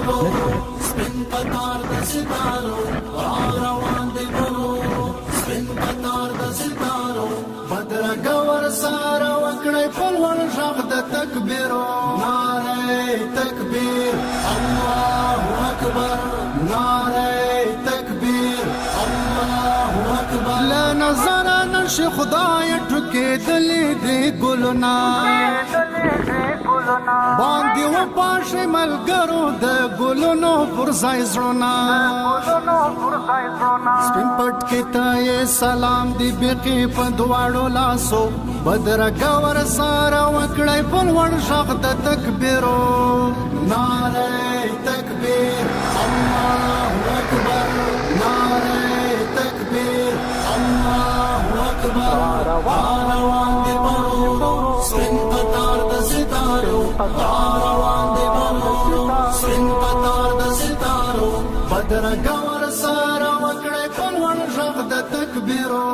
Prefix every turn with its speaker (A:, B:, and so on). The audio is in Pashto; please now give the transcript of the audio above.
A: بلو سپین قطار د ستارو روان دی بلو سپین قطار د ستارو بدرګه ورسره وکړی په لوړ غږ د تکبیرو نعره تکبیر الله اکبر نعره تکبیر الله اکبر له نظره نشي خدای ټکېدلې دې ګلونه باندې و پاشه ملګرو د ګلونو پر ځای زړونه سپین پټ کې ته سلام دی بېخي په دواړو لاسو بدرګه ورسره وکړی په لوړ غږ د تکبیرو نعره تکبیر الله اکبر نعره تکبیر الله اکبر روان دی بلو سپین قطار د ستارو روان دی بلو سپین قطار د ستارو بدرګه ورسره وکړی په لوړ غږ د تکبیرو